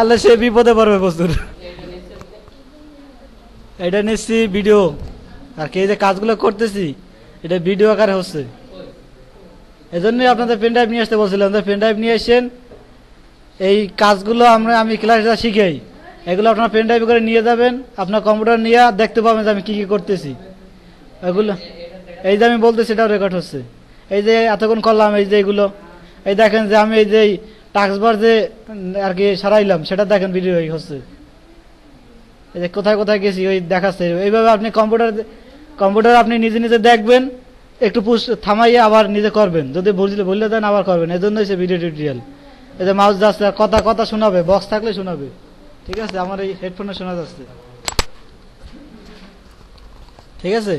তাহলে সে বিপদে পড়বে প্রচুর। এটা নিচ্ছি ভিডিও, আর কি যে কাজগুলো করতেছি এটা ভিডিও আকারে হচ্ছে। এই জন্যই আপনাদের পেন ড্রাইভ নিয়ে আসতে বলছিলাম, পেন ড্রাইভ নিয়ে এসেন। এই কাজগুলো আমি ক্লাসে শিখাই, এগুলো আপনার পেন ড্রাইভ করে নিয়ে যাবেন, আপনার কম্পিউটার নিয়ে দেখতে পাবেন যে আমি কি কি করতেছি। এগুলো এই যে আমি বলতেছি এটাও রেকর্ড হচ্ছে। এই যে এতক্ষণ করলাম, এই যে এগুলো এই দেখেন যে আমি এই যে টাস্কবার যে আর কি সারাইলাম সেটা দেখেন ভিডিও হচ্ছে। এই যে কোথায় কোথায় গেছি ওই দেখাচ্ছে। এইভাবে আপনি কম্পিউটার আপনি নিজে নিজে দেখবেন, একটু থামাইয়ে আবার নিজে করবেন, যদি ভুলে দেন আবার করবেন। এই জন্যই সে ভিডিও টিউটোরিয়াল। এই যে মাউস যাচ্ছে, কথা কথা শোনাবে, বক্স থাকলে শোনাবে। ঠিক আছে, আমার এই হেডফোনে শোনা যাচ্ছে। ঠিক আছে,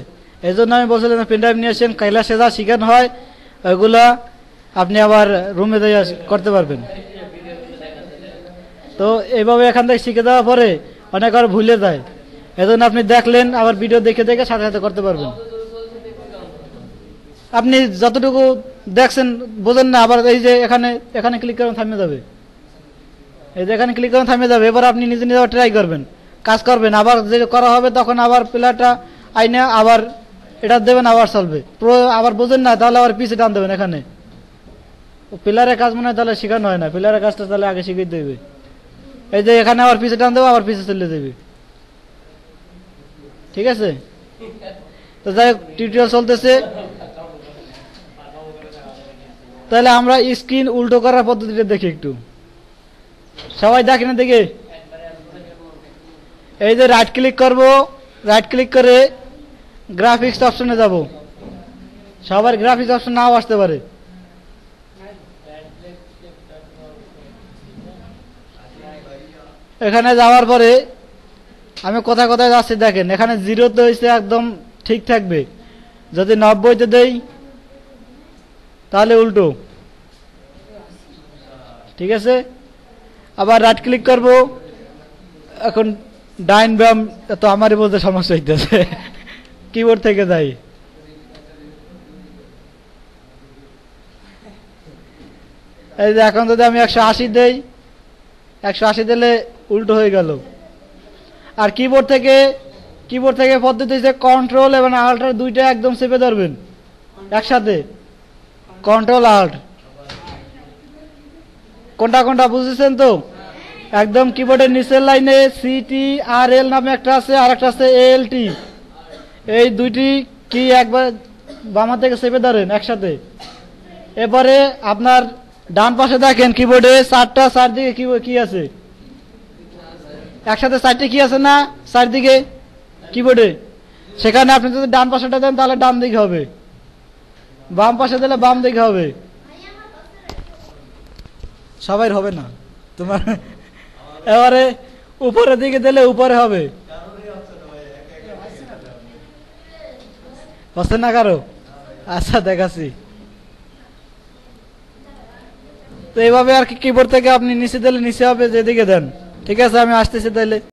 এই জন্য আমি বলছিলাম পেন ড্রাইভ নিয়ে আসেন, ক্লাসে যা শিখানো হয় ওইগুলা আপনি আবার রুমে দিয়ে করতে পারবেন। তো এইভাবে এখান থেকে শিখে দেওয়ার পরে অনেক আর ভুলে যায়, এজন্য আপনি দেখলেন আবার ভিডিও দেখে দেখে সাথে সাথে করতে পারবেন। আপনি যতটুকু দেখছেন বোঝেন না, আবার এই যে এখানে ক্লিক করেন থামে যাবে। এই যে এখানে ক্লিক করেন থামে যাবে। এবার আপনি নিজে নিজে আবার ট্রাই করবেন, কাজ করবেন, আবার যে করা হবে তখন আবার প্লেয়ারটা আইনে আবার এটা দেবেন, আবার চলবে। আবার বোঝেন না তাহলে আবার পিছে টান দেবেন। এখানে প্লেয়ারের কাজ মনে হয় তাহলে শেখানো হয় না, প্লেয়ারের কাজটা তাহলে আগে শিখিয়ে দেবে। এই যে এখানে আবার পিছে টান দেবো, আবার পিছে চলে যাবে। ঠিক আছে, তো যাই হোক টিউটোরিয়াল চলতেছে। তাহলে আমরা স্ক্রিন উল্টো করার পদ্ধতিটা দেখি একটু, সবাই দেখে না দেখে। এই যে রাইট ক্লিক করব, রাইট ক্লিক করে গ্রাফিক্স অপশনে যাব। সবার গ্রাফিক্স অপশন নাও আসতে পারে। এখানে যাওয়ার পরে আমি কোথায় কোথায় যাচ্ছি দেখেন। এখানে 0-তে হয়েছে একদম ঠিক থাকবে, যদি 90-তে দেই তাহলে উল্টো। ঠিক আছে, আবার রাইট ক্লিক করব। এখন ডাইন বাম তো আমারই বলতে সমস্যা হইতেছে, কিবোর্ড থেকে যাই। এই যে এখন যদি আমি 180 দেই, 180 দিলে উল্টো হয়ে গেল। আর কিবোর্ড থেকে পদ্ধতি হচ্ছে কন্ট্রোল এবং আল্টার দুইটা একদম চেপে ধরবেন একসাথে, কন্ট্রোল আল্ট। কোনটা কোনটা বুঝেছেন তো? একদম কিবোর্ডের নিচের লাইনে CTRL নামে একটা আছে, আর একটা আছে ALT। এই দুইটি কি একবার বামা থেকে চেপে ধরেন একসাথে। এবারে আপনার ডান পাশে দেখেন কিবোর্ডে চারদিকে কি আছে, একসাথে 4টি কি আছে না চারদিকে কিবোর্ডে। সেখানে আপনি যদি ডান পাশেটা দেন তাহলে ডান দিকে হবে, বাম পাশে দিলে বাম দিকে হবে। সবাই হবে না তোমার। এবারে উপরের দিকে দিলে উপরে হবে, হচ্ছে না কারো? আচ্ছা দেখাচ্ছি। তো এইভাবে আর কি কিবোর্ড থেকে আপনি নিচে দিলে নিচে হবে যেদিকে দেন। ঠিক আছে, আমি আসতেছি তাইলে।